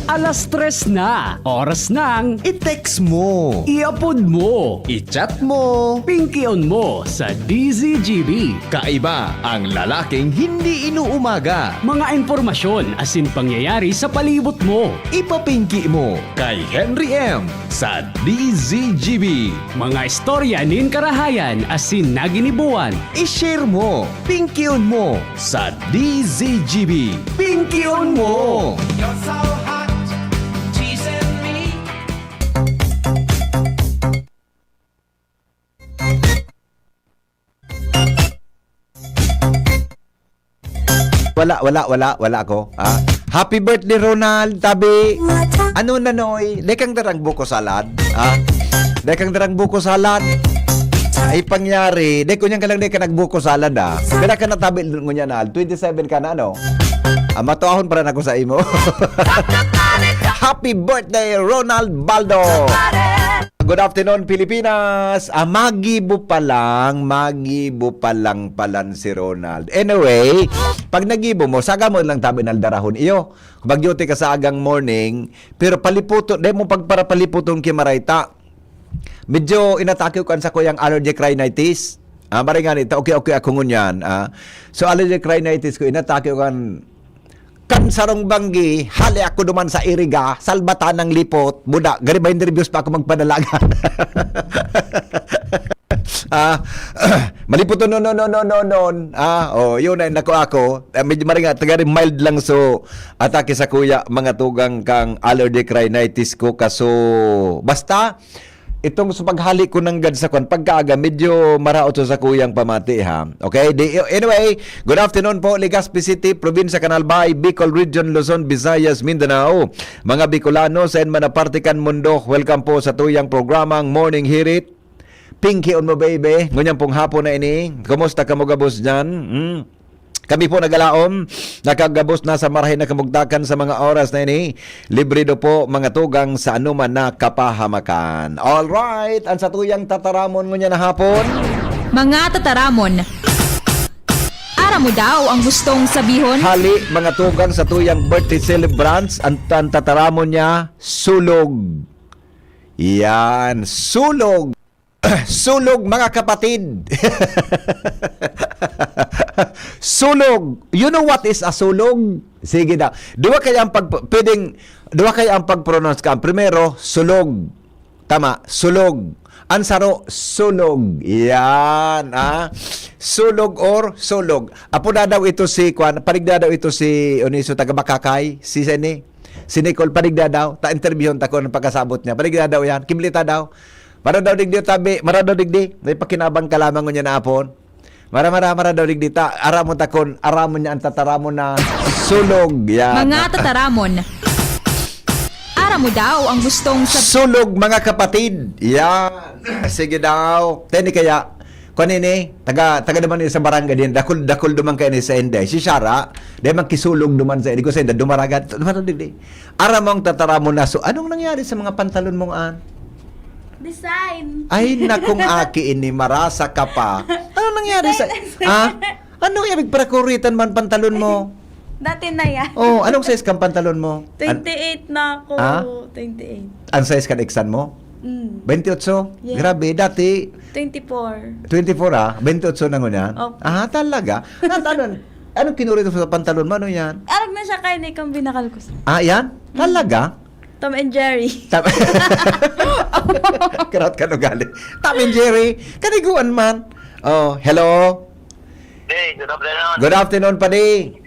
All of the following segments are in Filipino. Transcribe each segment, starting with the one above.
3:00 na. Oras ng I-text mo. i-upload mo. I-chat mo. Pinky-on mo sa DZGB. Kaiba ang lalaking hindi inuumaga. Mga impormasyon asin pangyayari sa palibot mo. Ipapinki mo kay Henry M. sa DZGB. Mga istorya nin karahayan asin naginibuan. I-share mo. Pinky-on mo sa DZGB. Pinky-on mo. You're so hot, teasing me. Wala ako. Ha? Happy birthday, Ronald. Tabi. Ano na noy? Dekang darang buko salad. Ha? Dekang darang buko salad. Ay pangyari. Dek, kunyang ka lang dek ka nagbuko salad ha. Kaya ka natabi ngunya na. 27 ka na ano? Matuahon pa rin ako sa imo. Happy birthday, Ronald Baldo. Good afternoon, Pilipinas. Magibo pa lang palan si Ronald. Anyway, pag nagibo mo, saga mo lang tabi naldarahon iyo. Bagyote ka sa agang morning, pero paliputon, dahil mo pagpara paliputon kay Marayta. Medyo inatake ko sa kuyang allergic rhinitis. Maringan ito, okay ako ngunyan. So allergic rhinitis ko, inatake ko kansarong banggi, hali ako duman sa iriga, salbatan ng lipot, buda, garibay nervyos pa ako magpadalagan. Malipot no. Yun ay nako ako. Medyo maringa, tagari mild lang so atake sa kuya, mga tugang kang allergic rhinitis ko kaso basta itong sa paghalik ko ng gad sa kwan, pagkaaga, medyo maraot sa kuyang pamati ha. Okay? Anyway, good afternoon po, Legazpi City, Probinsya Canalbay, Bicol Region, Luzon, Visayas, Mindanao. Mga Bicolano sa Manapartikan Mundo, welcome po sa tuyang programang Morning Hirit. Pinky on mo baby, ngunyan pong hapon na ini. Kumusta ka mo gabos dyan? Kami po nagalaom, nakagabos na sa marahin na kamugtakan sa mga oras na ini. Libre do po mga tugang sa anuman na kapahamakan. Alright, ang sa tuyang tataramon ngunya na hapon. Mga tataramon. Ara mo daw ang gustong sabihon? Hali, mga tugang sa tuyang birthday celebrants, ang tataramon niya, sulog. Yan, sulog. Sulog mga kapatid. Sulog. You know what is a sulog? Sige daw. Duwa kaya ang pag-pronounce ka. Primero, sulog. Tama, sulog. Ansaro, sulog. Yan, sulog or sulog. Apo na daw ito si Kwan, paligda daw ito si Oniso taga Bakakay, si Nicole paligda daw. Ta-interviewon ta ko ng pagkasabot niya. Paligda daw yan. Kimlita daw. Mara daw digdi tabi, mara daw digdi. May pakinabang kalamang niya na apon. Mara daw digdi ta. Aramon takon, aramon niya ang tataramon na sulog. Yan. Mga tataramon. Ara mo daw ang gustong sulog mga kapatid. Yan. Sige daw. Teni kaya kanini taga naman ni sa barangay din. Dakul duman kay ni sa Inday. Si Shara, dahil man kisulog duman sa Inday ko sa Inday dumaragat. Mara digdi. Aramong tataramon na so anong nangyari sa mga pantalon mong an? Design. Ay, nakong aki ini, marasa ka pa. Ano nangyari sa... Ano yung parakuritan man pantalon mo? Dati na yan. Oh, anong size kang pantalon mo? 28 na ako. 28. Ang size ka eksan mo? 28? Yeah. Grabe, dati... 24. 24 28 na ngunyan? Opo. Talaga? Anong kinurito sa pantalon mo? Ano yan? Arag na siya kay Nick ang binakal ko. Yan? Talaga? Tom and Jerry. Karat ka no galing. Tom and Jerry. Kaniguan man. Oh, hello? Hey, good afternoon. Good afternoon pa di.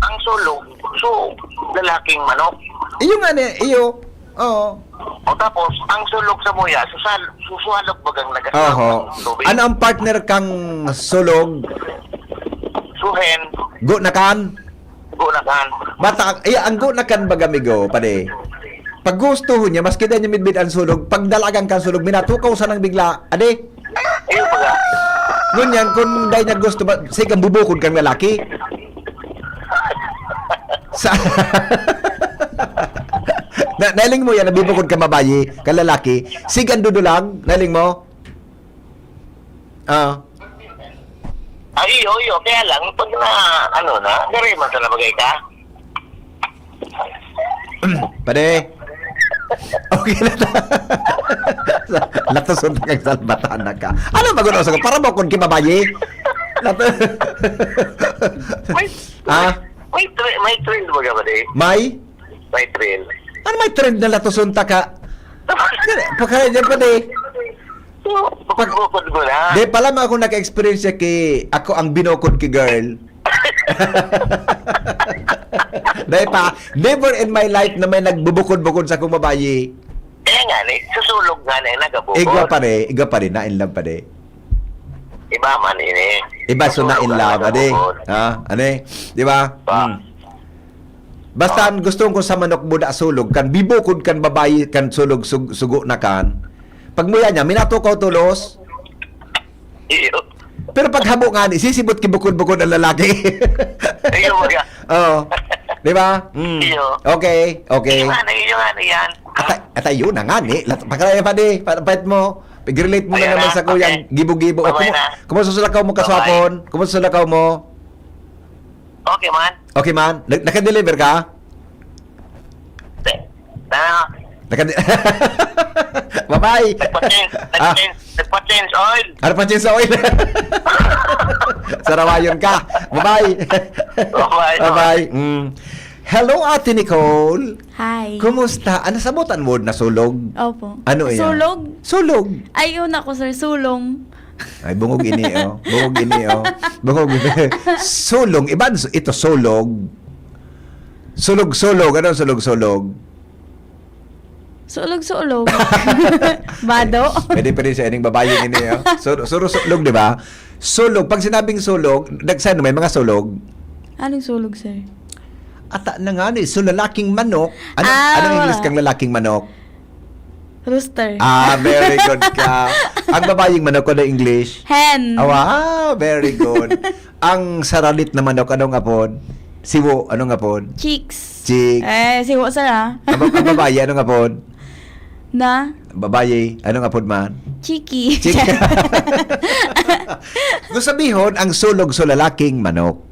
Ang sulog, so, lalaking manok. Iyo nga ni, iyo. Oo. O tapos, ang sulog sa muya, susuhalog bagang Oho. nagasama ng tubig. Ano ang partner kang sulog? Suhen, Go na kan? gunakan. Ang go na kan bagamigo, pade. Pag gusto niya, maski na niya midbid ang sulog, pag dalagang kang sulog, minatukaw sa nang bigla. Ade? Iyo baga. Ngunyan, kung dahil niya gusto ba, sige, bubukod kang lalaki. Sa... Nailing mo yan, nabibukod ka mabayi, ka lalaki. Sige, ang dudulang, nailing mo. Iyo. Kaya lang, pag na, gari man sa nabagay ka. Pade. Okay na ta. Latuson kang salbatan na ka. Ano ba gusto ko? Para mo kung kibabayi? Ah? May trend ba ka ba di? May trend. Ano may trend na latuson ta ka? Pagkaya dyan pa di. Pag-ukod mo na. Di pala ako naka-experience siya ako ang binukod ki girl. Dahil pa, never in my life na may nagbubukod-bukod sa akong babayi. Eh nga ni, susulog nga ni, nagabukod. Iga pa rin, na in love pa rin. Iba man ini. Iba so na in love pa rin. Ha? Ano eh? Di ba? Basta gusto ko sa manok buda sulog kan bibukod kan babayi kan sulog sugo na kan. Pag muya niya minatukaw tulos. Iyo. Pero pag habo nga ni sisibot kibukod-bukod ang lalaki. Iyo mga. Oo. Di ba? Iyo. Okay. Iyo nga na yan. Atay yun na nga ni. Pakalaya pa di. Pait mo. Pag-relate mo na Ayan naman na, sa kuyang okay. gibo-gibo. Bye-bye na. Kumusta sulakaw mo kaswapon? Kumusta sulakaw mo? Okay man. Okay man. Naka-deliver ka? Na. Bye-bye. Nagpa-change oil. Ano pa sa oil? Sarawayon ka. Bye-bye. Bye-bye. Bye-bye. Hello, Ate Nicole. Hi. Kumusta? Ano sabutan mo na sulog? Opo. Ano yan? Sulog? Sulog. Ayun ako, sir. Sulong. Ay, bungog ini, oh. Bungog ini, oh. Bungog ini. Sulong. Iba ito, sulog. Sulog-sulog. Ano sulog-sulog? Sulog-sulog. Bado. Pwede pa rin sa ining babae ini, oh. Sulog, di ba? Sulog. Pag sinabing sulog, nagsano, may mga sulog. Anong sulog, sir? Ata na nga ni, so lalaking manok. Anong Ah, English kang lalaking manok? Rooster. Very good ka. Ang babayeng manok ko na English? Hen. Very good. Ang saralit na manok, anong apod? Siwo, anong apod? Chicks. Chick. Siwo, sir, ah. Ang babaye, anong apod? Na? Babaye, anong apod man? Chiki. Chick. Gusto sabihin, ang sulog so lalaking manok.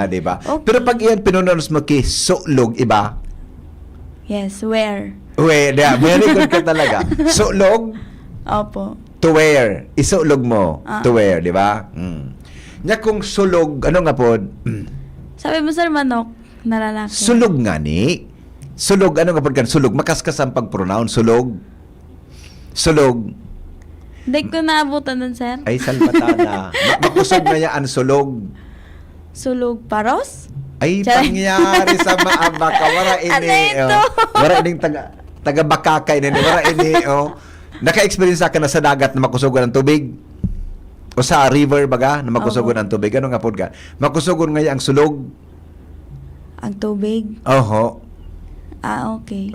Di ba? Okay. Pero pag iyan pinunonos mo kay sulog, iba? Yes, where? Very good ka talaga. Sulog, Opo. to wear. Isulog mo, to wear, di ba? Nya kung sulog, ano nga pod? Sabi mo, sir, manok na lalaki. Sulog nga ni. Sulog, ano nga pod kan? Sulog, makaskas ang pag-pronounce. Sulog. Sulog. Hindi ko naabutan nun, sir. Ay, salbatana. Makusog na yan ang sulog. Sulog paros? Ay, Charay. pangyari sa maaba ka. Wara ini. Ano ito? Wara ining taga-bakakay nini. Wara ini, oh. Naka-experience ka na sa dagat na makusugon ng tubig? O sa river baga na makusugon ng tubig? Ano nga po ka? Makusugon nga ang sulog? Ang tubig? Oho. Okay.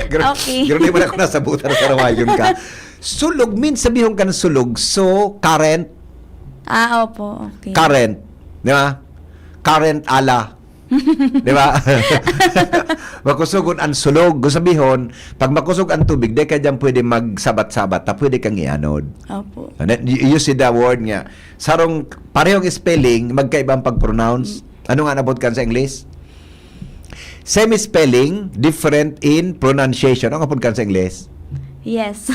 Okay. Gano'n mo na ako nasabutan sa rawayon ka. Sulog, means sabihon ka ng sulog. So, current. Opo. Okay. Current. Di ba? Current ala. Di ba? Makusugon ang sulog. Gusto sabihin, pag makusog ang tubig, di ka dyan pwede magsabat-sabat, ta pwede kang ianod. Opo. You see the word nga. Sarong parehong spelling, magkaibang pag-pronounce. Ano nga nabot kan sa English? Same spelling, different in pronunciation. Ano nga po kan sa English? Yes.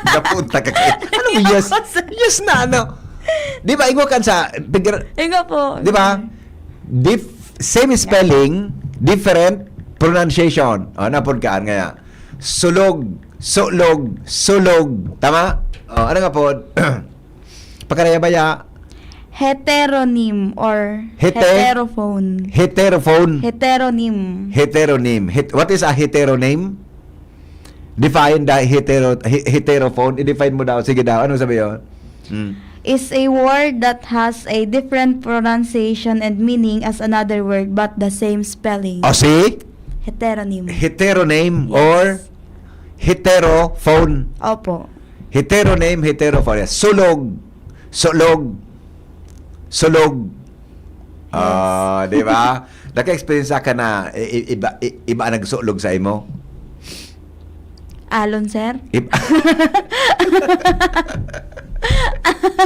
Napunta ka kayo. Ano yes? Yes na ano? Di ba, ingo kan sa... Ikaw po. Di ba? Same spelling, different pronunciation. Napod ka nga. Sulog, sulog, sulog. Tama? Ano nga po? Pagkaraya ba ya? Heteronym or heterophone. Heterophone. Heteronym. Heteronym. What is a heteronym? Define the heterophone. I-define mo daw. Sige daw. Ano sabi yun? Is a word that has a different pronunciation and meaning as another word but the same spelling. See? Heteronym. Heteronym Yes. or heterophone. Opo. Heteronym, heterophone. Sulog. Sulog. Sulog. Di ba? Naka-experience ka na iba nagsulog sa imo? Alon, sir? Iba.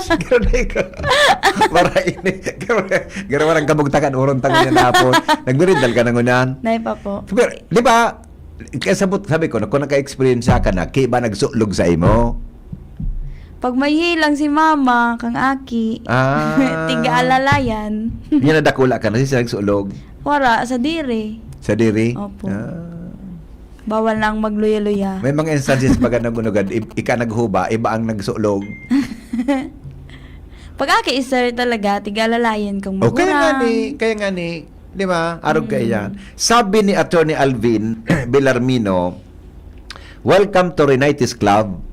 Ganun ko. Para ini. Ganun man ang kabugtakan. Urong tangan na hapon. Nagbiridal ka na ngunan. Nay pa po. Pero, di ba, kasabot, sabi ko, kung naka-experience ka na, kaya ba nagsulog sa imo? Pag may hilang si mama, kang aki, tiga alalayan. Yan nadakula ka na, siya nagsulog. Wala, sa dire. Sa diri? Opo. Bawal na ang magluya-luya. May mga instances pag nagunugad, ika naghuba, iba ang nagsulog. Pag aki sir talaga, tiga alalayan kang O kaya magurang. nga ni, di ba? Arog kayo yan. Sabi ni Attorney Alvin Bellarmino, welcome to Renitis Club.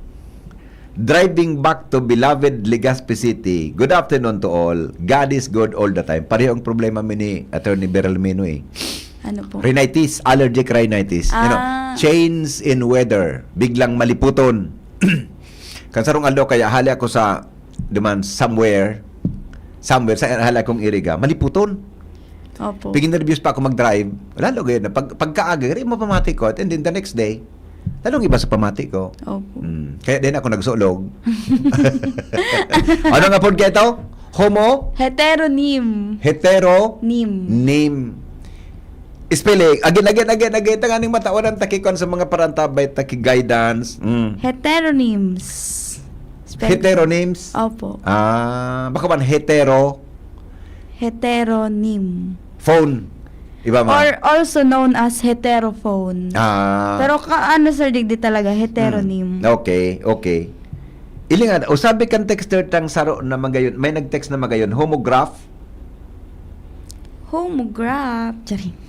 Driving back to beloved Legazpi City. Good afternoon to all. God is good all the time. Pareho ang problema mi ni Attorney Bellarmino eh. Ano po? Rhinitis, allergic rhinitis. Change in weather. Biglang maliputon. Kansarong aldo kaya hali ako sa duman somewhere sa hali akong iriga. Maliputon. Opo. Piging nervous pa ako mag-drive. Lalo ganyan. Pagkaaga, rin mo pamati ko. And then the next day, lalong iba sa pamati ko. Opo. Kaya din ako nagsulog. Ano nga po ito? Homo? Heteronym. Hetero? Nim. Name. Spelling. Again. Tanganing matawanan takikon sa mga parantabay, taki-guidance. Heteronyms. Heteronyms? Opo. Baka man hetero? Heteronym. Phone. Iba man? Or also known as heterophone. Pero ano sir, digdi talaga, heteronym. Okay. Ilingan, usabi kan texter tang saro na magayon, may nag-text na magayon, homograph. Homograph. Charing.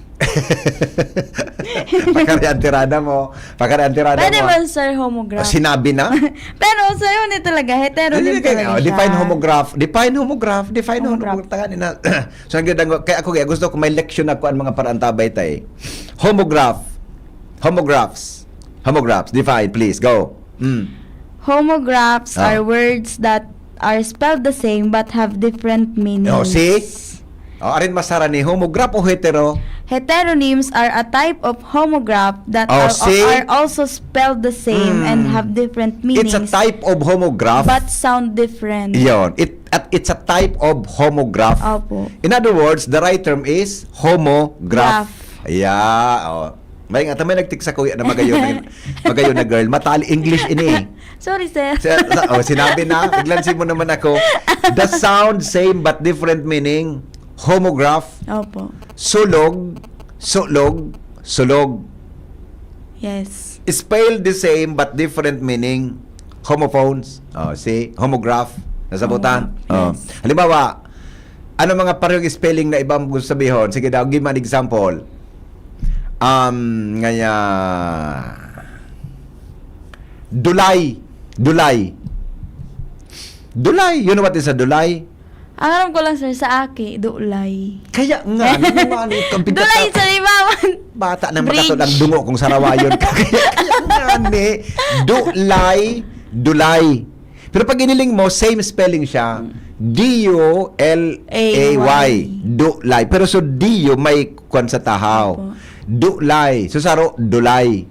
Pakarian tirada mo. Pwede ba sir, homograph? Sinabi na? Pero sir, yun talaga, heteronym talaga siya. Define homograph. Homograph. Tangan na. So, kaya ako gusto ko may leksyon ako ang mga parantabay tay. Homographs. Define, please. Go. Homographs are words that are spelled the same but have different meanings. Oh, see? Arin masara ni homograph o hetero? Heteronyms are a type of homograph that Oh, see? are also spelled the same and have different meanings. It's a type of homograph. But sound different. Yon. It's a type of homograph. Opo. In other words, the right term is homograph. Yeah. Oh. May nga may nagtik sa kuya na magayon na girl. Matali English ini. Sorry, sir. Sinabi na. Naglansin mo naman ako. The sound same but different meaning. Homograph. Opo. Sulog. Yes. Spelled the same but different meaning. Homophones. See? Homograph. Nasabutan. Homograph, yes. Halimbawa, ano mga parehong spelling na ibang gusto sabihin? Sige daw, give me an example. Dulay. You know what is a dulay? Ang alam ko lang, sir, sa aki, dulay. Kaya nga, Dulay sa limawan. bata na Bridge. makatod ang dungo kung sarawayon ka. Kaya nga ni, dulay. Pero pag iniling mo, same spelling siya. D-U-L-A-Y. Dulay. Pero so, D-U may kwan sa tahaw. Dulay. So, saro, dulay.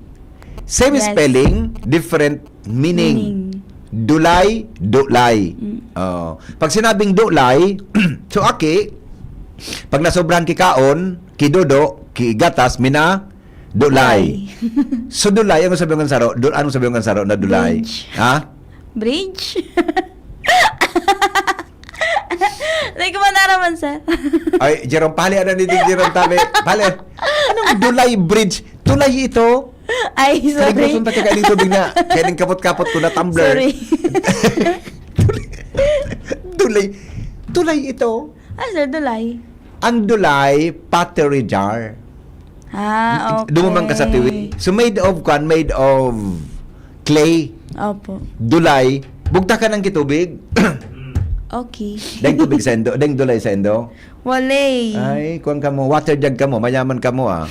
Same Yes. spelling, different meaning. Dulay. Pag sinabing dulay, so aki, pag nasobrang kikaon, kidodo, kigatas, mina, dulay. So dulay, ano sabi ng saro? Ano sabi ng saro na dulay? Bridge. Ha? Bridge? Hindi ko manaraman, sir. Ay, Jerome, pali, ano ni Jerome Tabe? Pali, anong dulay bridge? Tulay ito. Ay, sorry. Kaya gusto ka kaining tubig na. Kaya kapot-kapot ko na tumbler. Sorry. Tulay ito. Sir, dulay. Ang dulay, pottery jar. Okay. Dumumang ka sa tiwi. So made of clay. Opo. Dulay. Bugta ka ng kitubig. Okay. Deng tubig sendo. Deng dulay sendo. Walay. Ay, kuwan ka mo. Water jug ka mo. Mayaman ka mo ah.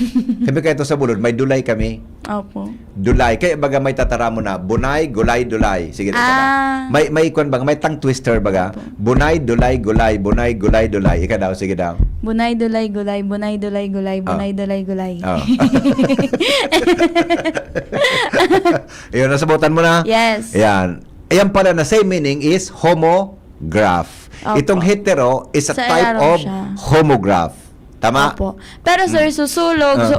Kami kayo sa bulod. May dulay kami. Opo. Dulay. Kaya baga may tatara mo na. Bunay, gulay, dulay. Sige na. May kuwan baga. May tongue twister baga. Bunay, dulay, gulay. Bunay, gulay, dulay. Ika daw. Sige daw. Bunay, dulay, gulay. Bunay, dulay, gulay. Bunay, dulay, gulay. Iyon, nasabutan mo na? Yes. Ayan. Ayan pala na same meaning is homograph. Opo. Itong hetero is a Sa type Arab of siya. homograph. Tama? Opo. Pero sir, susulog, Ah.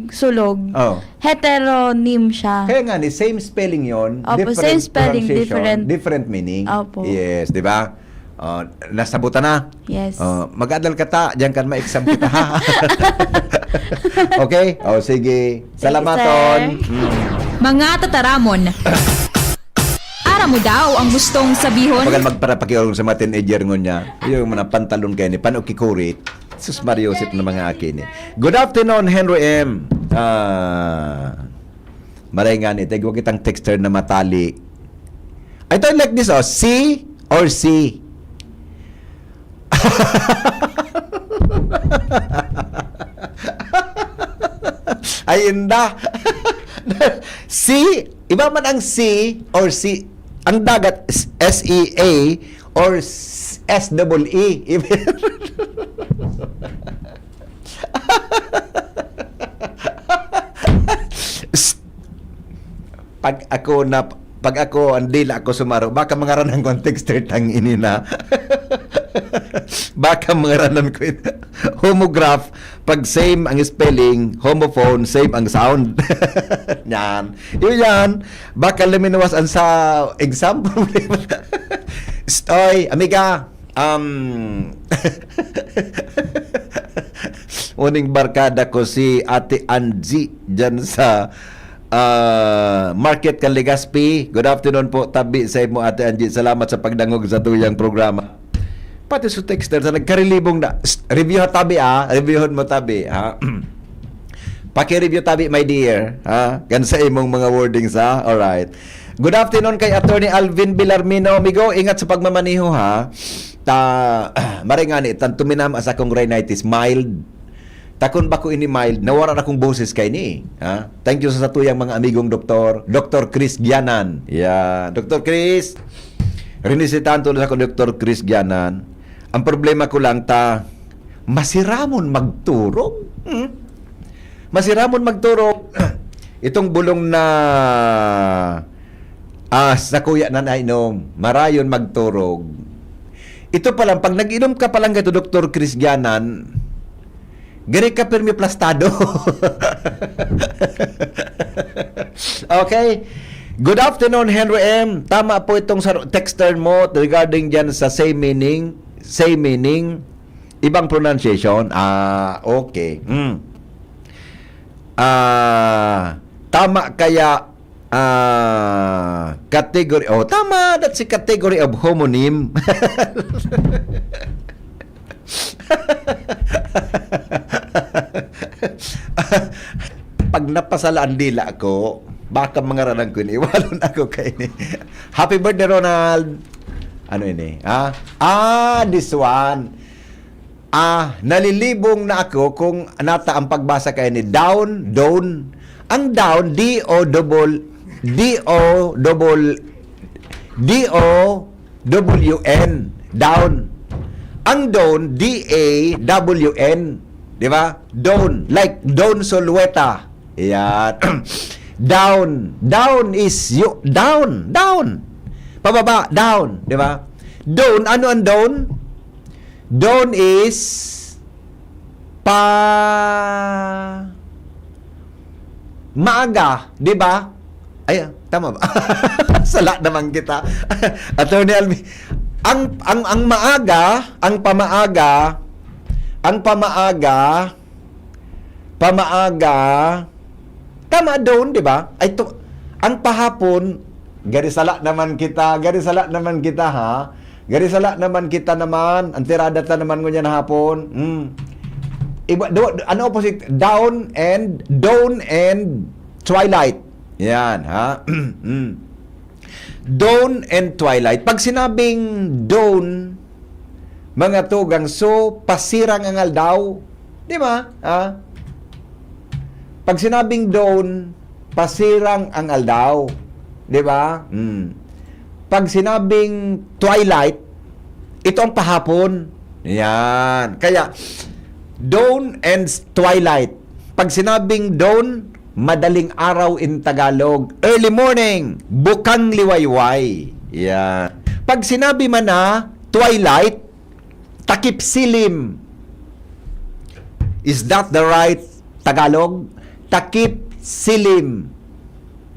sulog. Oh. Heteronym siya. Kaya nga ni same spelling 'yon, Opo, same spelling, pronunciation, different. different meaning. Opo. Yes, di ba? Nasabutan na. Yes. Mag-adal ka ta, diyan kan ma-exam kita ha. Okay? Sige. Salamaton. sir. Mga tataramon. Aram mo daw ang gustong sabihon? Pagal magparapakiorong sa mga teenager niya, yung mga pantalon kayo ni panukikurit. Sus Mario Joseph na mga akin eh. Good afternoon, Henry M. Maray nga ni, huwag kitang texter na matali. I don't like this, C or C? Ay, inda. C, iba man ang C or C, ang dagat S-E-A or S-E-E. Pag ako ang dila ako sumaro, baka mangaran ko ang texter tang inina. Baka mangaran ko homograph, pag same ang spelling, homophone, same ang sound. Yan. Yun yan. Baka luminawas ang sa exam. Oy, amiga, uning barkada ko si Ate Angie dyan sa Market Legazpi. Good afternoon po, tabi sa imo Ate Angie. Salamat sa pagdangog sa tuyang programa. Pati sa texter sa nagkarilibong na review ha tabi reviewon mo tabi ha. Paki-review tabi my dear ha. Gan sa imong mga wordings ha. Alright. Good afternoon kay Attorney Alvin Villarmino. Amigo, ingat sa pagmamaniho ha. Maringani tan tuminam as akong rhinitis mild. Takon ba ko ini mild, nawara na akong boses kay ni. Ha? Thank you sa tuyang mga amigong doktor. Dr. Chris Gianan. Yeah, Dr. Chris. Rinisitahan tuloy ako Dr. Chris Gianan. Ang problema ko lang masiramon magturog. Masiramon magturog. Itong bulong na sa kuya na nainom, marayon magturog. Ito pa lang, pag nag-inom ka pa lang ito, Dr. Chris Gianan, gani ka permi plastado. Okay. Good afternoon, Henry M. Tama po itong texter mo regarding dyan sa same meaning, ibang pronunciation. Okay. Tama kaya category. Tama, that's a category of homonym. Pag napasalaan dila ako, baka mangaranang ko ni iwalon ako kay ni. Happy birthday, Ronald. Ano ini? This one. Nalilibong na ako kung nata ang pagbasa kay ni down. Ang down D-O-W-N. Down. Ang down D-A-W-N. Di ba? Down. Like Don Solueta. Yan. Down is you. Down. Pababa. Down. Di ba? Down. Ano ang down? Down is maaga. Di ba? Ay, tama ba? Sala naman kita. Attorney Almi. Ang maaga, ang pamaaga, tama doon, di ba? Ay to, ang pahapon, garisala naman kita ha. Garisala naman kita naman. Ang tirada ta naman ngunya na hapon. Iba, ano opposite? Dawn and twilight. Yan, ha? Dawn and twilight. Pag sinabing dawn, mga tugang, so, pasirang ang aldaw. Di ba? Pag sinabing dawn, pasirang ang aldaw. Di ba? Pag sinabing twilight, ito ang pahapon. Yan. Kaya, dawn and twilight. Pag sinabing dawn, madaling araw in Tagalog. Early morning, bukang liwayway. Yan. Pag sinabi man na twilight, takip silim. Is that the right Tagalog? Takip silim.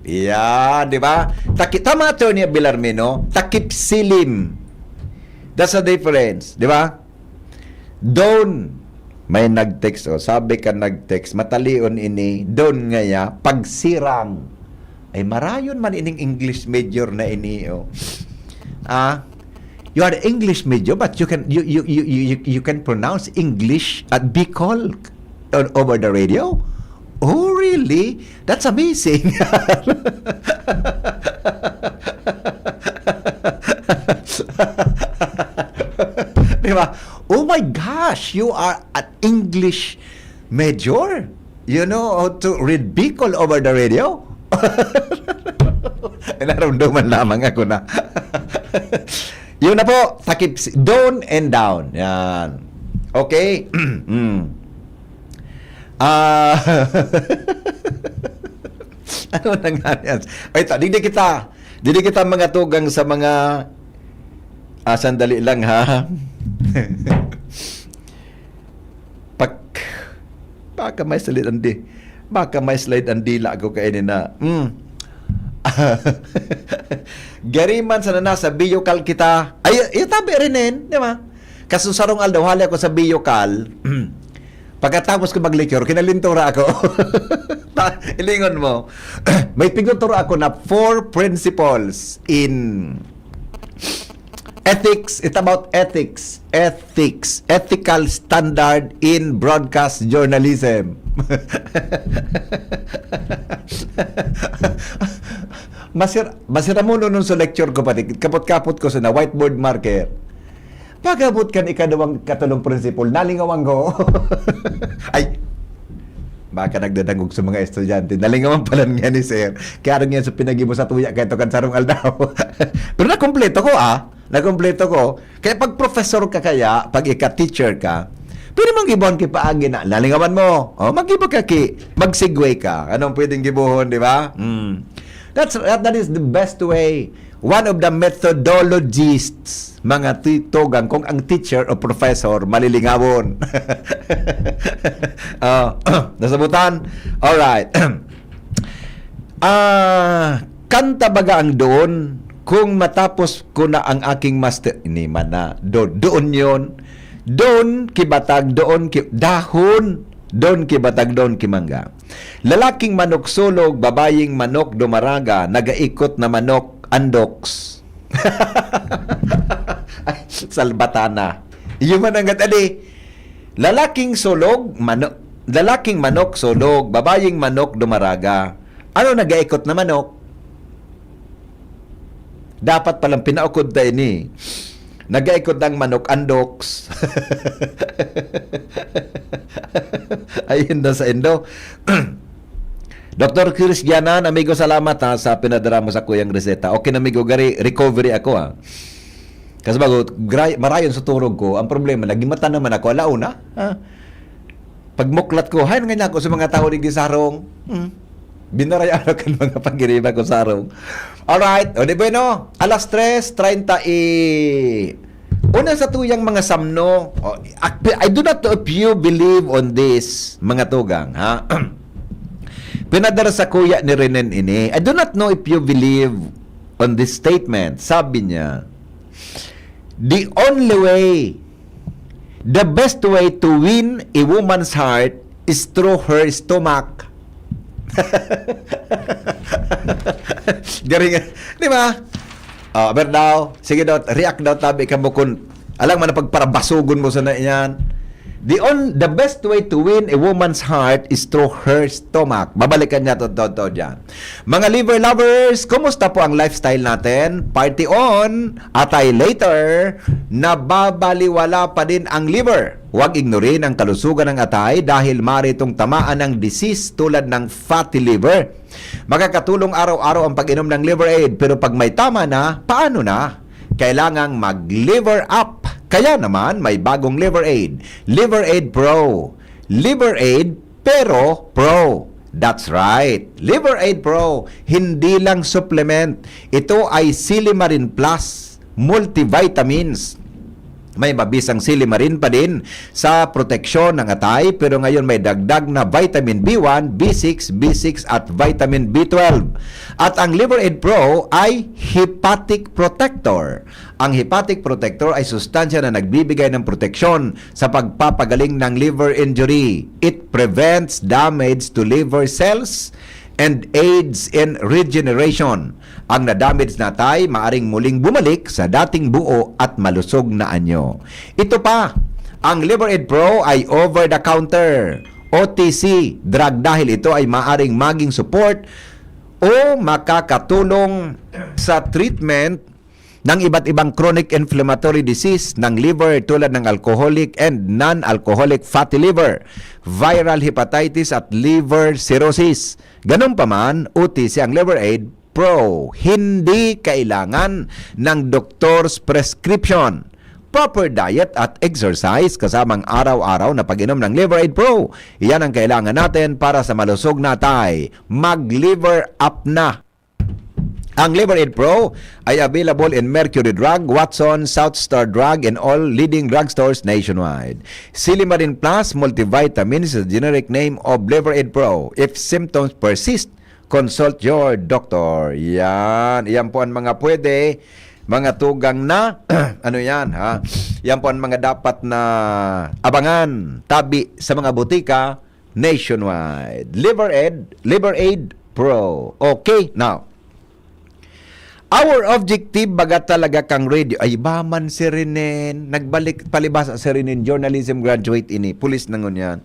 Yan, di ba? Tama ito niya Bilarmino. Takip silim. That's the difference, di ba? Doon, may nag-text, sabi ka nag-text, matalion ini, doon ngaya, pagsirang. Ay marayon man ining English major na ini, you are English major, but you can pronounce English at Bicol over the radio. Oh, really? That's amazing. Diba? Oh my gosh, you are an English major? You know how to read Bicol over the radio? Naramdaman lamang ako na. Yun na po, takip, down and down. Yan. Okay? Ano nangyari yan? Ay, hindi kita mga tugang sa mga sandali lang ha. Baka may slide ang dila ako kainin na. Gariman sa nasa biyokal kita. Ay, tabi rin di ba? Kasusarong aldaw, hali ako sa biyokal. Pagkatapos ko mag-lecture, kinalintura ako. Ilingon mo. May pinuturo ako na 4 principles in ethics. It's about ethics. Ethical standard in broadcast journalism. Masira mo nun sa lecture ko pati. Kapot-kapot ko sa na whiteboard marker. Pagabot kan ikadawang katulong prinsipal, nalingawan ko. Ay, baka nagdadangog sa mga estudyante. Nalingawan pala nga ni sir. Kaya rin yan sa pinag-ibo sa tuya, kaya ito kan sarong aldaw. Pero nakompleto ko Nakompleto ko. Kaya pag professor ka kaya, pag ika-teacher ka, pwede mong gibuhan kipaagi na, nalingawan mo. Mag-ibo ka mag-segue ka. Anong pwedeng gibuhon, di ba? That is the best way. One of the methodologists, mga titogang, kung ang teacher o professor malilingawon. Nasabutan? Alright. Kanta baga ang doon, kung matapos ko na ang aking master, ini man na, doon yun, doon kibatag, dahon, doon kibatag, doon kimangga. Lalaking manok sulog, babaying manok dumaraga, nagaikot na manok, andoks. Ay, salbatana. Yung mananggat adi. Lalaking manok sulog, babaying manok dumaraga. Ano nagaikot na manok? Dapat palang pinaukod tayo ni. Nagaikot ng manok, andoks. Ayun na sa endo. Dr. Chris Gianan, amigo, salamat sa pinadala mo sa kuyang reseta. Okay na, amigo, recovery ako Kasi bago, marayon sa turog ko, ang problema, nagimata naman ako, alauna. Pagmuklat ko, hayan nga ako sa mga tao ni Gisarong. Binarayaan ako ng mga pagiriba ko sarong. Alright, o di bueno, alas 3:30 una sa tuyang mga samno. I do not know if you believe on this, mga tugang, ha? Pinadala sa kuya ni Renen ini. I do not know if you believe on this statement. Sabi niya, the only way, the best way to win a woman's heart is through her stomach. Garing, di ba? Aber daw, sige daw, react daw tabi ka mo kung alam mo na pagparabasugon mo sa na yan. The best way to win a woman's heart is through her stomach. Babalikan niya to dyan. Mga liver lovers, kumusta po ang lifestyle natin? Party on! Atay later, nababaliwala pa din ang liver. Huwag ignorin ang kalusugan ng atay dahil maritong tamaan ng disease tulad ng fatty liver. Makakatulong araw-araw ang pag-inom ng liver aid, pero pag may tama na, paano na? Kailangang mag-liver up. Kaya naman, may bagong Liver Aid. Liver Aid Pro. Liver Aid, pero Pro. That's right. Liver Aid Pro, hindi lang supplement. Ito ay Silimarin Plus, multivitamins. May mabisang silimarin pa din sa proteksyon ng atay, pero ngayon may dagdag na vitamin B1, B6, B6 at vitamin B12. At ang Liver Aid Pro ay hepatic protector. Ang hepatic protector ay sustansya na nagbibigay ng proteksyon sa pagpapagaling ng liver injury. It prevents damage to liver cells and aids in regeneration. Ang na-damage na atay maaring muling bumalik sa dating buo at malusog na anyo. Ito pa, ang Liver Aid Pro ay over-the-counter, OTC, drug dahil ito ay maaring maging support o makakatulong sa treatment ng iba't ibang chronic inflammatory disease ng liver tulad ng alcoholic and non-alcoholic fatty liver, viral hepatitis at liver cirrhosis. Ganun pa man, OTC ang Liver Aid Pro. Hindi kailangan ng doktor's prescription. Proper diet at exercise kasamang araw-araw na pag-inom ng Liver Aid Pro. Iyan ang kailangan natin para sa malusog na atay. Mag-liver up na! Ang Liver Aid Pro ay available in Mercury Drug, Watson, South Star Drug, and all leading drugstores nationwide. Silimarin Plus Multivitamins is the generic name of Liver Aid Pro. If symptoms persist, consult your doctor. Yan po ang mga pwede, mga tugang na, ano yan ha? Yan po ang mga dapat na abangan, tabi sa mga butika nationwide. Liver Aid Pro. Okay, now, our objective baga talaga kang radio. Ay, baman si Renen. Nagbalik palibasa si Renen. Journalism graduate ini. Pulis na ngun yan.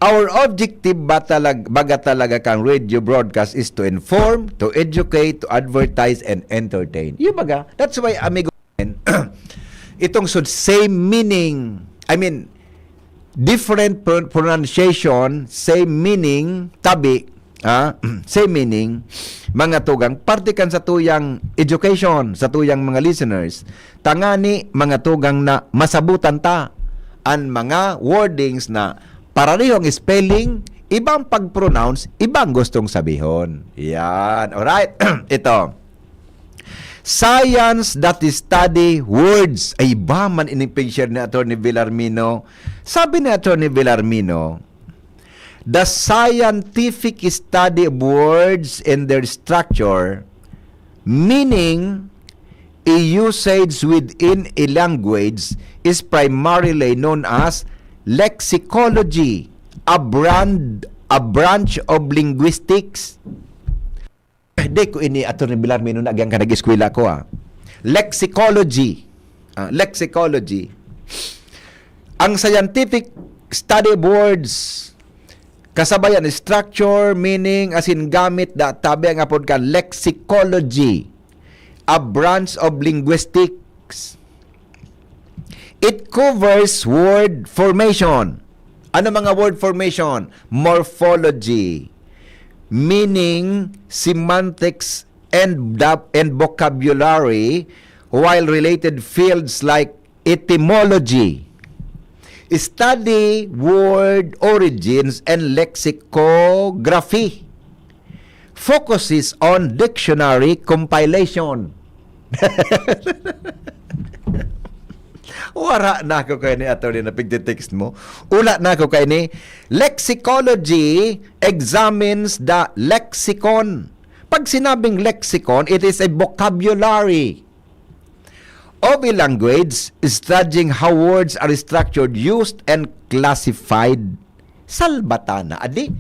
Our objective baga talaga kang radio broadcast is to inform, to educate, to advertise, and entertain. Yung baga. That's why, amigo, itong same meaning. I mean, different pronunciation, same meaning, tabi, same meaning, mga tugang, partikan sa tuyang education, sa tuyang mga listeners, tangani mga tugang na masabutan ta, ang mga wordings na parehong spelling, ibang pag-pronounce, ibang gustong sabihon. Yan, alright, ito. Science that study words. Ay ba man iniping-share ni Atty. Villarmino? Sabi ni Atty. Villarmino, the scientific study of words and their structure, meaning a usage within a language, is primarily known as lexicology, a branch of linguistics. Hindi ko ini Atty. Villarmino na agyang ka nag-eskwela ko Lexicology. Lexicology. Ang scientific study of words, kasabayan structure, meaning, as in gamit, tabi ang apod ka, lexicology, a branch of linguistics. It covers word formation. Ano mga word formation? Morphology, meaning, semantics, and vocabulary, while related fields like etymology. Study word origins and lexicography. Focuses on dictionary compilation. Wara na ako kayo ni Atty. na pigtitext mo. Ula na ako kayo ni lexicology examines the lexicon. Pag sinabing lexicon, it is a vocabulary of a language, studying how words are structured, used, and classified. Salbatana. Adi?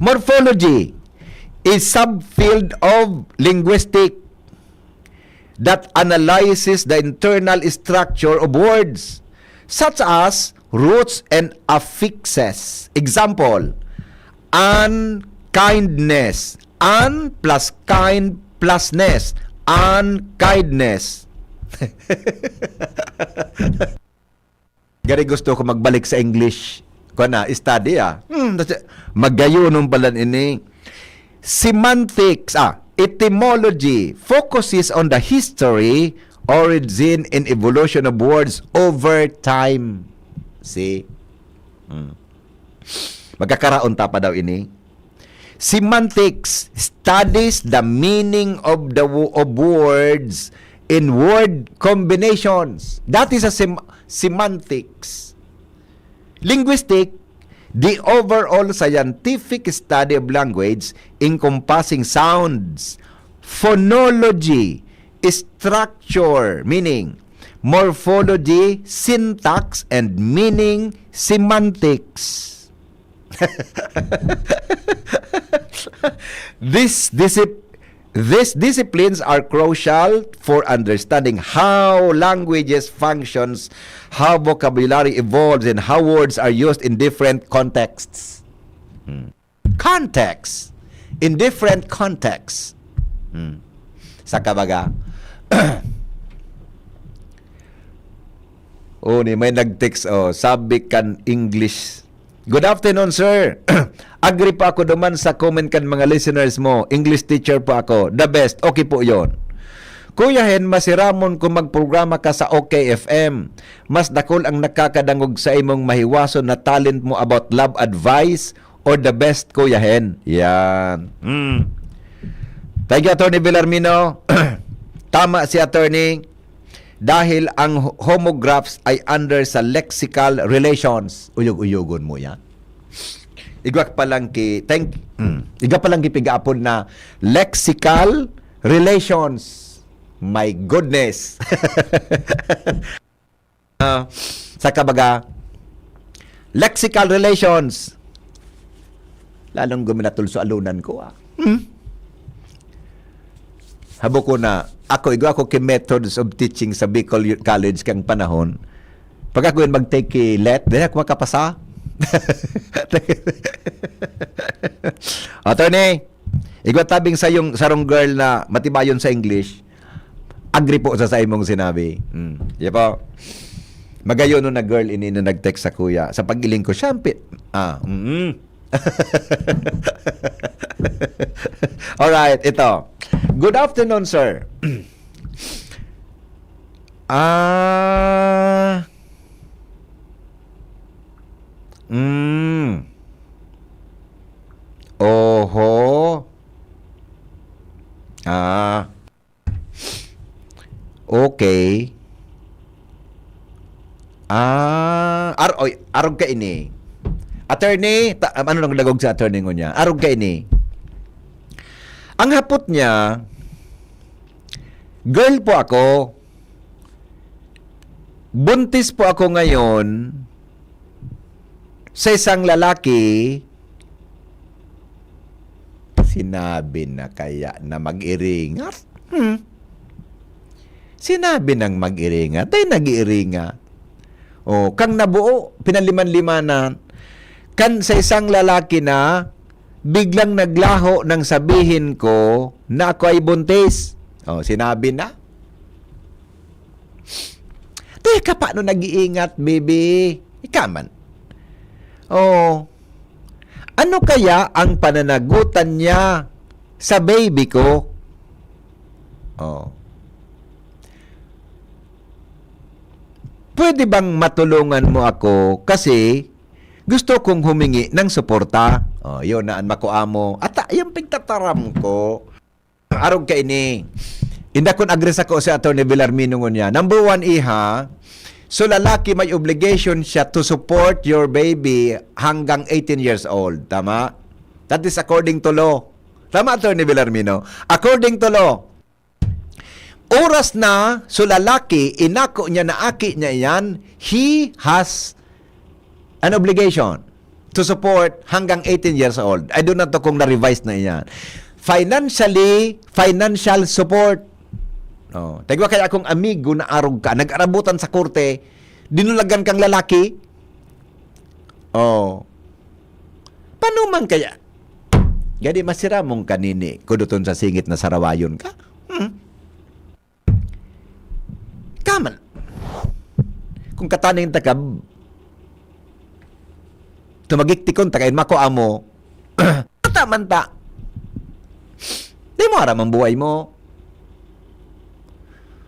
Morphology is subfield of linguistics that analyzes the internal structure of words, such as roots and affixes. Example, unkindness. Un plus kind plus ness. Unkindness. Gari gusto ko magbalik sa English. Kuna, study Magayunon pala ini. Semantics, etymology focuses on the history, origin, and evolution of words over time. See? Magkakaraon ta pa daw ini. Semantics studies the meaning of of words in word combinations. That is a semantics. Linguistic, the overall scientific study of language encompassing sounds, phonology, structure, meaning, morphology, syntax, and meaning, semantics. These disciplines are crucial for understanding how languages functions, how vocabulary evolves, and how words are used in different contexts. Context. In different contexts. Sa kabaga. Ni may nag-text, sabi kan English. Good afternoon, sir. Agree pa ako duman sa comment kan mga listeners mo. English teacher po ako. The best. Okay po yon. Kuya Hen, masiramon kung magprograma ka sa OKFM. Mas dakol ang nakakadangog sa imong mahiwason na talent mo about love advice or the best, Kuya Hen. Yan. Thank you, Attorney Villarmino. Tama si Attorney. Dahil ang homographs ay under sa lexical relations. Uyog-uyogon mo yan. Igwak palang igwa palang pigaapon na lexical relations. My goodness. Sa kabaga, lexical relations. Lalong guminatul sa alunan ko. Habo ko na, igwa ko kay methods of teaching sa Bicol College kang panahon. Pag ako yun mag-take let, dahil ako makapasa. Attorney, igwa tabing sa yung sarong girl na matibayon sa English, agree po sa imong sinabi. Di ba? Magayon no na girl ini na nag-text sa kuya. Sa pag-iling ko, siyempre, alright, ito. Good afternoon, sir. Oho. Okay. Arog ka ini. Attorney, ano nang lagog sa attorney ngo niya? Arog ka ini. Ang hapot niya, girl po ako. Buntis po ako ngayon sa isang lalaki. Sinabi na kaya na mag-iringat? Sinabi nang mag-iringat, ay nag-iringat. Kang nabuo, pinaliman-limanan, kan sa isang lalaki na biglang naglaho nang sabihin ko na ako ay buntis. Sinabi na. Teka, paano nag-iingat, baby? Ikaman. Ano kaya ang pananagutan niya sa baby ko? Pwede bang matulungan mo ako kasi gusto kong humingi ng suporta. Yun na ang makuamo. At yung pagtataram ko, arog ka ini. Inda kon agres ako sa Attorney Villarmino niya. Number one, iha, so lalaki may obligation siya to support your baby hanggang 18 years old. Tama? That is according to law. Tama, Attorney Villarmino? According to law. Oras na, so lalaki, inako niya na aki niya yan, he has an obligation to support hanggang 18 years old. I do not know kung na-revise na yan. Financial support. Tagwa kaya akong amigo na arog ka, nag-arabutan sa korte, dinulagan kang lalaki. Paano man kaya? Gadi masira mong kanini, kuduton sa singit na sarawayon ka. Kaman. Kung kataning takab, tumagiktikon takain mako amo. Taman ta. Di mo aram ang buhay mo.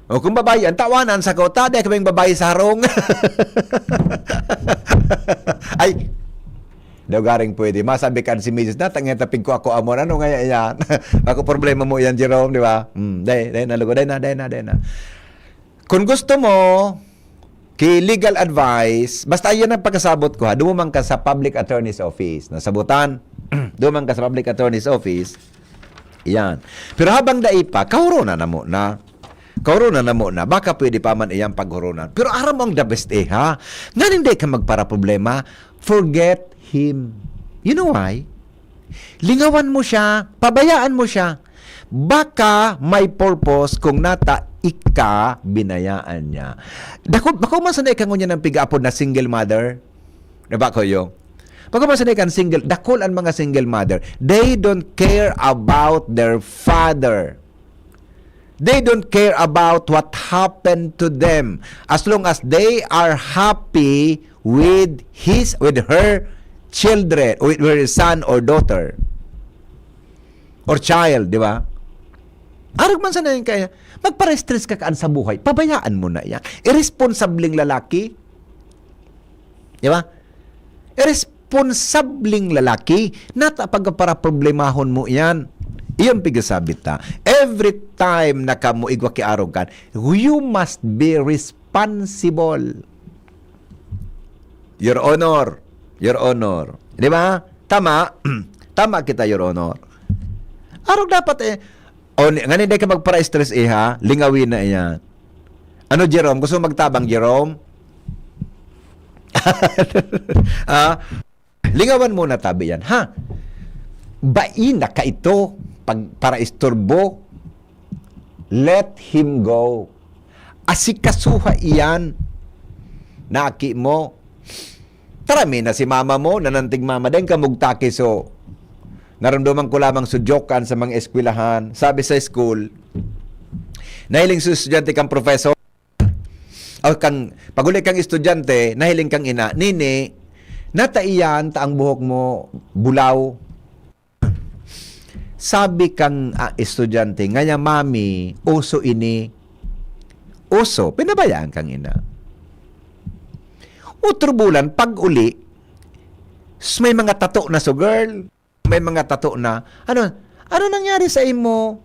Kung babae, ang tawanan sa kota, di kaming babae sa harong. Ay, daw garing pwede. Masabi kan si Mrs. na, tangyan tapig ko ako amon. Ano nga yan? Ako problema mo yan, Jerome, di ba? Day na. Kung gusto mo, kay legal advice, basta yan ang pagkasabot ko ha, dumang ka sa public attorney's office. Nasabutan, dumang ka sa public attorney's office, yan. Pero habang daipa, kahuruna na mo na. Baka pwede pa man iyang paghurunan. Pero aram ang the best ha. Nga hindi ka magpara problema, forget him. You know why? Lingawan mo siya, pabayaan mo siya. Baka may purpose kung nata ika binayaan niya. Bako man sanay ka ngunya ng pig-apod na single mother. Diba ko yung? Bako man sanay ka single, dakol ang mga single mother. They don't care about their father. They don't care about what happened to them. As long as they are happy with her children, with her son or daughter. Or child, di ba? Arag man sana yung kaya, magpa-stress ka kaan sa buhay, pabayaan mo na yan. Irresponsabling lalaki, di ba? Irresponsabling lalaki, nata pagkapara problemahon mo yan. Iyon pigasabit ta. Every time na ka mo igwa kiarog kan, you must be responsible. Your Honor. Di ba? Tama. Tama kita, Your Honor. Arog dapat nga hindi ka magpara-stress ha, lingawin na yan. Ano, Jerome? Gusto mo magtabang, Jerome? Lingawan muna tabi yan, ha? Bain na ka ito para istorbo. Let him go. Asikasuha iyan. Naki mo. Tarami na si mama mo, nanantig mama din ka mugtaki so. Naramdaman ko lamang sudyokan sa mga eskwelahan. Sabi sa school, nahiling sa estudyante kang professor, o paguli kang estudyante, nahiling kang ina, nini, nataiyan ta ang buhok mo, bulaw. Sabi kang estudyante, ngaya mami, uso ini, uso, pinabayaan kang ina. Utro bulan, pag uli, may mga tato na so girl, may mga tato na, ano nangyari sa imo?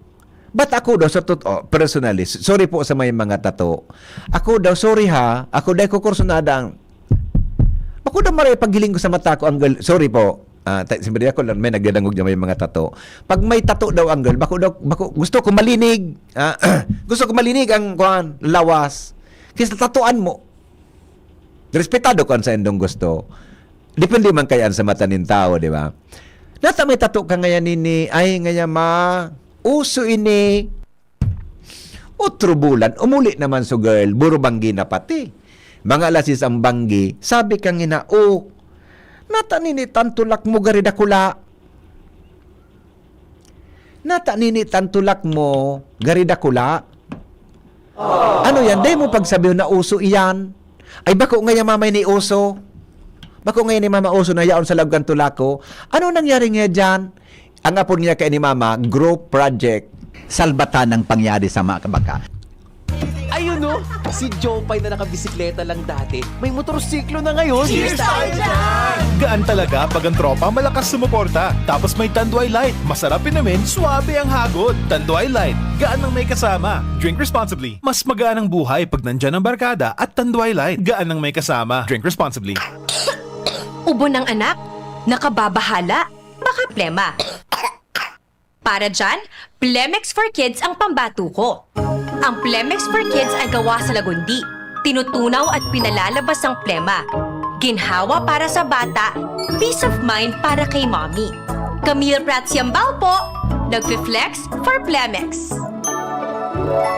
Ba't ako daw, personally, sorry po sa may mga tato. Ako daw, sorry ha, ako daw kukursunada ako daw maray paghiling ko sa mata ko, ang girl, sorry po, siyempre ako lang, may nagdadangog na may mga tato. Pag may tato daw ang girl, gusto ko malinig, gusto ko malinig ang lawas. Kasi tatuan mo. Respetado ko sa endong gusto. Depende man kayaan sa mata ng tao, di ba? Nata may tato ka ngayon nini, ay ngayon ma, uso ini. Otro bulan, umuli naman so girl, buro banggi na pati. Mga lasis ang banggi, sabi kang ina, nata nini tantulak mo garida kula. Nata nini tantulak mo garida kula. Ano yan, day mo pagsabihin na uso iyan. Ay bako ngayon mamay ni uso. Bako ngayon ni Mama Oso na yaon sa lagang tulako. Ano nangyari nga dyan? Ang apon niya kay ni Mama, group project. Salbatan ng pangyari sa mga kabaka. Ayun no, si Jopay na nakabisikleta lang dati, may motorsiklo na ngayon. Cheers tayo dyan! Gaan talaga pag ang tropa malakas sumuporta. Tapos may Tanduay Light. Masarap namin, suabe ang hagod. Tanduay Light, gaan ang may kasama. Drink responsibly. Mas magaan ang buhay pag nandyan ang barkada at Tanduay Light, gaan ang may kasama. Drink responsibly. Ubo ng anak, nakababahala, baka plema. Para dyan, Plemex for Kids ang pambato ko. Ang Plemex for Kids ay gawa sa lagundi. Tinutunaw at pinalalabas ang plema. Ginhawa para sa bata, peace of mind para kay mommy. Camille Prats Yambao po, nagfi-flex for Plemex.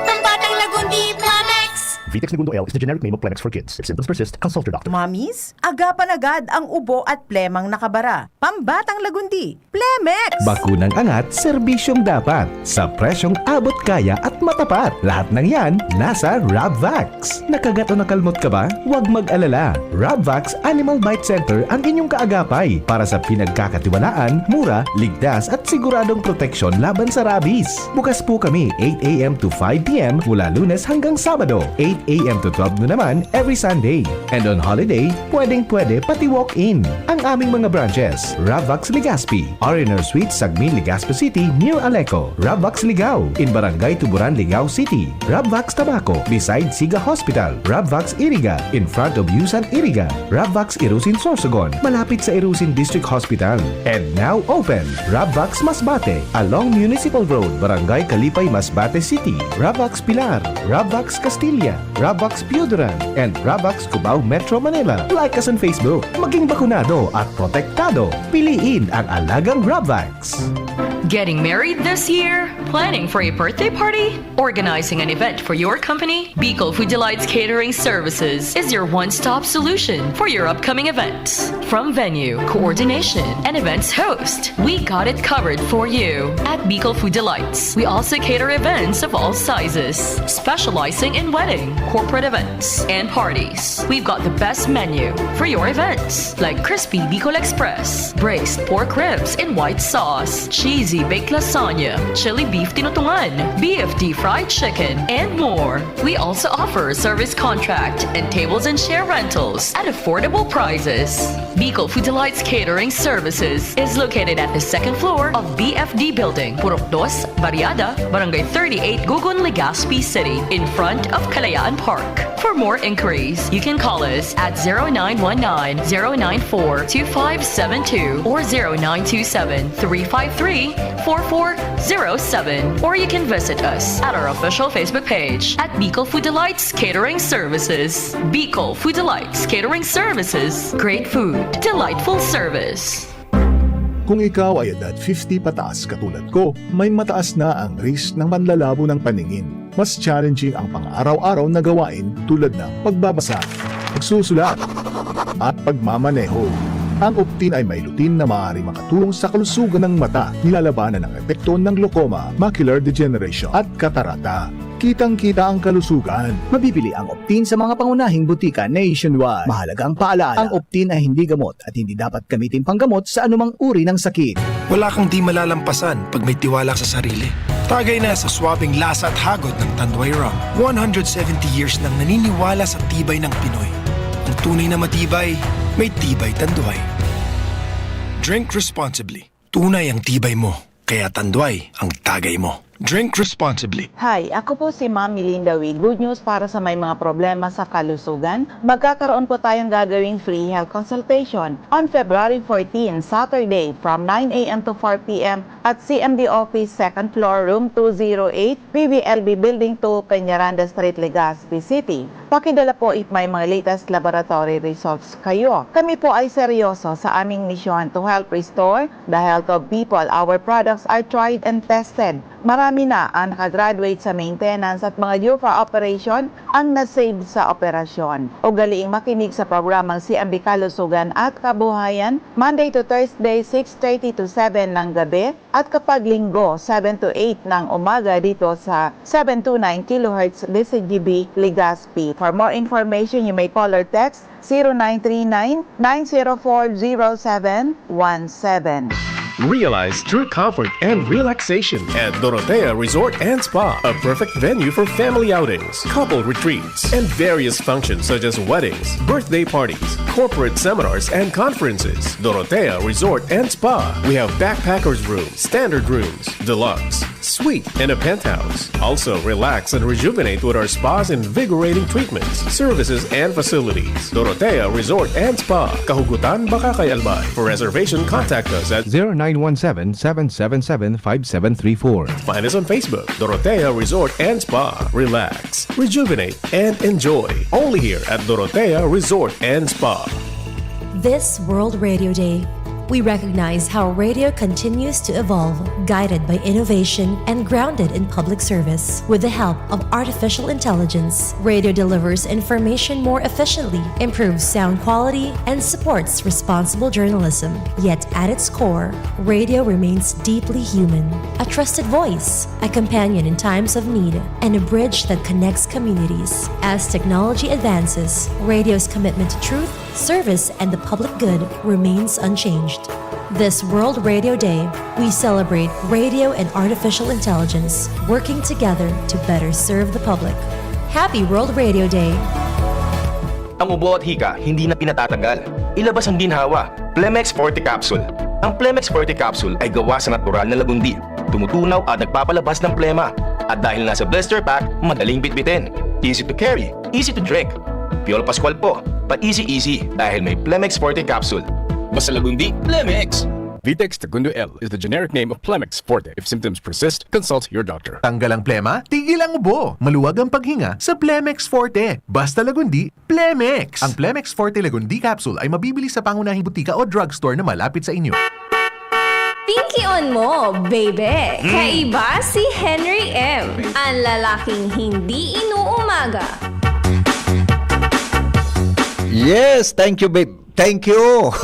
Pambatang lagundi, Plemex! Vitex Segundo L is the generic name of Plemex for kids. If symptoms persist, consult your doctor. Mamis, agapan agad ang ubo at plemang nakabara. Pambatang lagundi, Plemex! Bakunang angat, serbisyong dapat. Sa presyong abot kaya at matapat. Lahat ng yan, nasa Rabvax. Nakagat o nakalmot ka ba? Huwag mag-alala. Rabvax Animal Bite Center ang inyong kaagapay para sa pinagkakatiwalaan, mura, ligtas at siguradong proteksyon laban sa rabies. Bukas po kami 8 a.m. to 5 p.m. mula Lunes hanggang Sabado. 8 a.m. to 12 noon naman every Sunday. And on holiday, pwedeng-pwede pati walk-in. Ang aming mga branches, Ravvax Legazpi, R&R Suite, Sagmin, Legazpi City, near Aleco. Ravvax Ligao, in Barangay Tuburan, Ligao City. Ravvax Tabaco, beside Siga Hospital. Ravvax Iriga, in front of Yusan Iriga. Ravvax Irusin Sorsogon, malapit sa Irusin District Hospital. And now open, Ravvax Masbate, along Municipal Road, Barangay Kalipay, Masbate City. Ravvax Pilar, Ravvax Castilla, Ravvax Piudaran, and Ravvax Cubao Metro Manila. Like us on Facebook. Maging bakunado at protektado. Piliin ang alagang Ravvax. Getting married this year? Planning for a birthday party? Organizing an event for your company? Bicol Food Delights Catering Services is your one-stop solution for your upcoming events. From venue, coordination, and events host, we got it covered for you. At Bicol Food Delights, we also cater events of all sizes, specializing in wedding, corporate events, and parties. We've got the best menu for your events, like crispy Bicol Express, braised pork ribs in white sauce, cheesy baked lasagna, chili beef tinutungan, BFD fried chicken, and more. We also offer service contract and tables and chair rentals at affordable prices. Bicol Food Delights Catering Services is located at the second floor of BFD Building, Purok 2, Barriada, Barangay 38, Gugun, Legazpi City, in front of Kalayaan Park. For more inquiries, you can call us at 0919-094-2572 or 0927-353-4407, or you can visit us at our official Facebook page at Bicol Food Delights Catering Services. Bicol Food Delights Catering Services. Great food, delightful service. Kung ikaw ay edad 50 pataas katulad ko, may mataas na ang risk ng panlalabo ng paningin. Mas challenging ang pang-araw-araw na gawain tulad ng pagbabasa, pagsusulat, at pagmamaneho. Ang Optin ay may lutin na maaaring makatulong sa kalusugan ng mata, nilalabanan ng epekto ng glaucoma, macular degeneration at katarata. Kitang-kita ang kalusugan. Mabibili ang Optin sa mga pangunahing butika nationwide. Mahalaga ang paalala, ang Optin ay hindi gamot at hindi dapat gamitin panggamot sa anumang uri ng sakit. Wala kang di malalampasan pag may tiwala sa sarili. Tagay na sa swabing lasa at hagod ng Tanduay Rum. 170 years nang naniniwala sa tibay ng Pinoy. Ang tunay na matibay, may tibay Tanduay. Drink responsibly. Tunay ang tibay mo, kaya Tanduay ang tagay mo. Drink responsibly. Hi, ako po si Ma'am Melinda Wig. Good news para sa may mga problema sa kalusugan. Magkakaroon po tayong gagawing free health consultation on February 14, Saturday from 9 a.m. to 4 p.m. at CMD Office, 2nd floor, room 208, PBLB Building 2, Peñaranda Street, Legazpi City. Pakidala po if may mga latest laboratory results kayo. Kami po ay seryoso sa aming misyon to help restore the health of people. Our products are tried and tested. Marami na ang nakagraduate sa maintenance at mga due for operation ang nasave sa operasyon. Ugaliing makinig sa programang CMB Kalusugan at Kabuhayan, Monday to Thursday, 6:30 to 7 ng gabi, at kapag linggo, 7 to 8 ng umaga dito sa 729 kHz DCGB Legazpi. For more information, you may call or text 0939-904-0717. Realize true comfort and relaxation at Dorotea Resort and Spa, a perfect venue for family outings, couple retreats, and various functions such as weddings, birthday parties, corporate seminars, and conferences. Dorotea Resort and Spa. We have backpackers rooms, standard rooms, deluxe, suite, and a penthouse. Also, relax and rejuvenate with our spa's invigorating treatments, services, and facilities. Dorotea Resort and Spa, Kahugutan, Bakakay, Albay. For reservation, contact us at 0917-777-5734. Find us on Facebook, Dorotea Resort and Spa. Relax, rejuvenate, and enjoy. Only here at Dorotea Resort and Spa. This World Radio Day, we recognize how radio continues to evolve, guided by innovation and grounded in public service. With the help of artificial intelligence, radio delivers information more efficiently, improves sound quality, and supports responsible journalism. Yet at its core, radio remains deeply human. A trusted voice, a companion in times of need, and a bridge that connects communities. As technology advances, radio's commitment to truth, service, and the public good remains unchanged. This World Radio Day, we celebrate radio and artificial intelligence working together to better serve the public. Happy World Radio Day! Ang ubo at hika hindi na pinatatagal. Ilabas ang ginhawa, Plemex Forte Capsule. Ang Plemex Forte Capsule ay gawa sa natural na lagundi. Tumutunaw at nagpapalabas ng plema. At dahil nasa blister pack, madaling bitbitin. Easy to carry, easy to drink. Piolo Pascual po, but easy dahil may Plemex Forte Capsule. Basta lagundi, Plemex! Vitex Segundo L is the generic name of Plemex Forte. If symptoms persist, consult your doctor. Tanggal ang plema, tigil ang ubo. Maluwag ang paghinga sa Plemex Forte. Basta lagundi, Plemex. Ang Plemex Forte Lagundi Capsule ay mabibili sa pangunahing butika o drugstore na malapit sa inyo. Pinky on mo, baby! Kaiba si Henry M. Ang lalaking hindi inuumaga. Yes, thank you, babe. Thank you.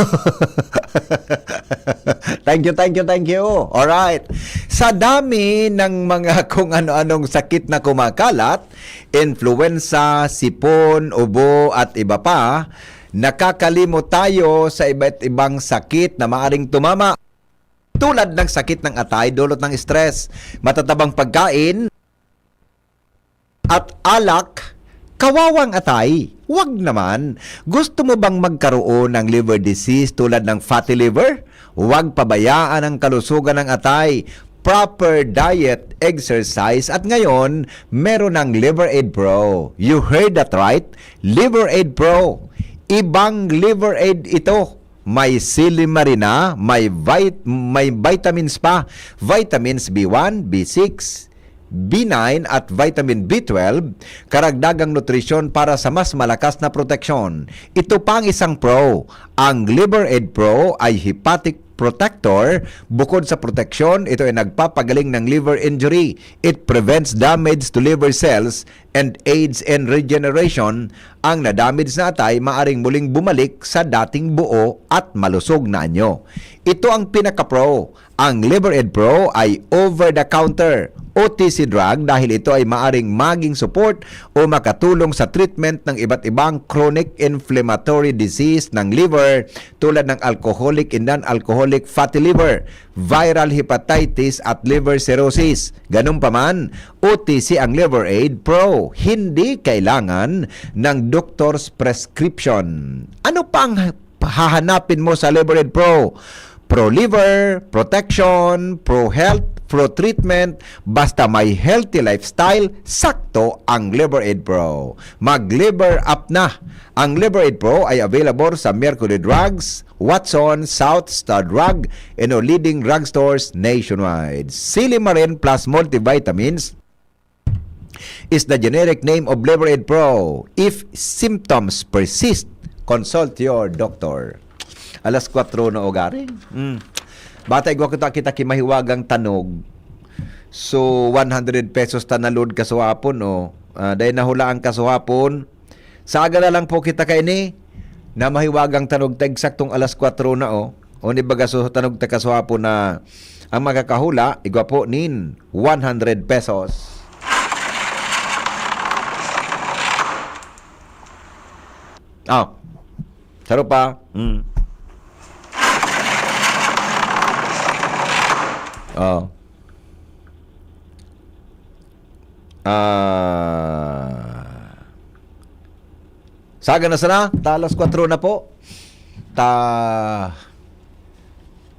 Thank you. Alright. Sa dami ng mga kung ano-anong sakit na kumakalat, influenza, sipon, ubo at iba pa, nakakalimot tayo sa iba't ibang sakit na maaring tumama. Tulad ng sakit ng atay, dulot ng stress, matatabang pagkain, at alak. Kawawang atay, wag naman. Gusto mo bang magkaroon ng liver disease tulad ng fatty liver? Huwag pabayaan ang kalusugan ng atay. Proper diet, exercise, at ngayon, meron ng Liver Aid Pro. You heard that right? Liver Aid Pro. Ibang Liver Aid ito. May silimarina, may vitamins pa. Vitamins B1, B6, B9 at vitamin B12, karagdagang nutrisyon para sa mas malakas na proteksyon. Ito pang isang pro. Ang Liver Aid Pro ay hepatic protector. Bukod sa proteksyon, ito ay nagpapagaling ng liver injury. It prevents damage to liver cells and aids in regeneration. Ang nadamage na atay maaring muling bumalik sa dating buo at malusog na anyo. Ito ang pinaka-pro. Ang Liver Aid Pro ay over-the-counter OTC drug dahil ito ay maaring maging support o makatulong sa treatment ng iba't ibang chronic inflammatory disease ng liver tulad ng alcoholic and non-alcoholic fatty liver, viral hepatitis at liver cirrhosis. Ganun pa man, OTC ang Liver Aid Pro. Hindi kailangan ng doktor's prescription. Ano pang hahanapin mo sa Liver Aid Pro? Pro-liver, protection, pro-health, pro-treatment, basta may healthy lifestyle, sakto ang Liver Aid Pro. Mag-liver up na! Ang Liver Aid Pro ay available sa Mercury Drugs, Watson, South Star Drug, and leading drugstores nationwide. Silimarin plus multivitamins is the generic name of Liver Aid Pro. If symptoms persist, consult your doctor. Alas 4 na ogaring. Batay ko kita kimahiwagang tanog. So 100 pesos tanalod kasuhapon o. Dahil nahula ang kasuhapon. Sa aga na lang po kita kaini na mahiwagang tanog tagsaktong alas 4 na o. O ni baga so tanog ta kasuhapon na ang makakahula igwa po nin 100 pesos. Saro pa. Saga na sana, talas 4 na po.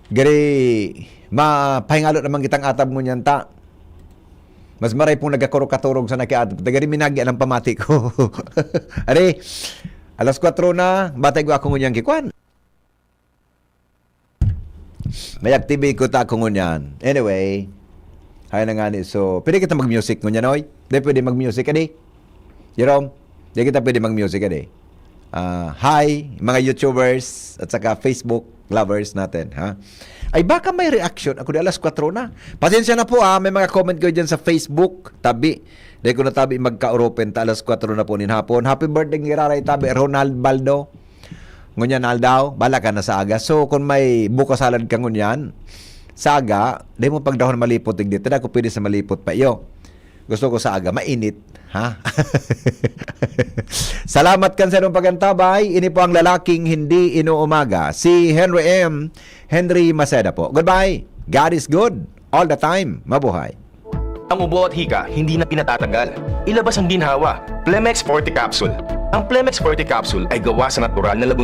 Gari mapahingalo naman kitang atab mo niyan ta. Mas maray pong nagakurok-katurog sa nakiatap. Gari minagi ang pamati ko. Ari, alas 4 na, batay ko ako ngunyan kikwan. May activity ko ta ako ngunyan. Anyway, hay na nga ni. So, pwede kita mag-music ngunyan, oy? Di pwede mag-music, adi? Jerome, di kita pwede mag-music, adi? Hi, mga YouTubers at saka Facebook lovers natin, ha? Ay, baka may reaction. Ako di alas 4 na. Pasensya na po, ha? May mga comment ko dyan sa Facebook. Tabi. Di ko na tabi magka-open ta alas 4 na po nin hapon. Happy birthday ngiraray tabi, Ronald Baldo. Ngunyan aldaw, bala ka na sa aga. So, kung may buko salad ka ngunyan, sa aga, di mo pagdahon malipot dito. Hindi ako pwede sa malipot pa iyo. Gusto ko sa aga, mainit. Ha? Salamat kan sa inyong pagantabay. Ini po ang lalaking hindi inuumaga. Si Henry M. Henry Maceda po. Goodbye. God is good all the time. Mabuhay. Ang ubo at hika, hindi na pinatatanggal. Ilabas ang ginhawa. Plemex Forte Capsule. Ang Plemex Forte Capsule ay gawa sa natural na lagundi.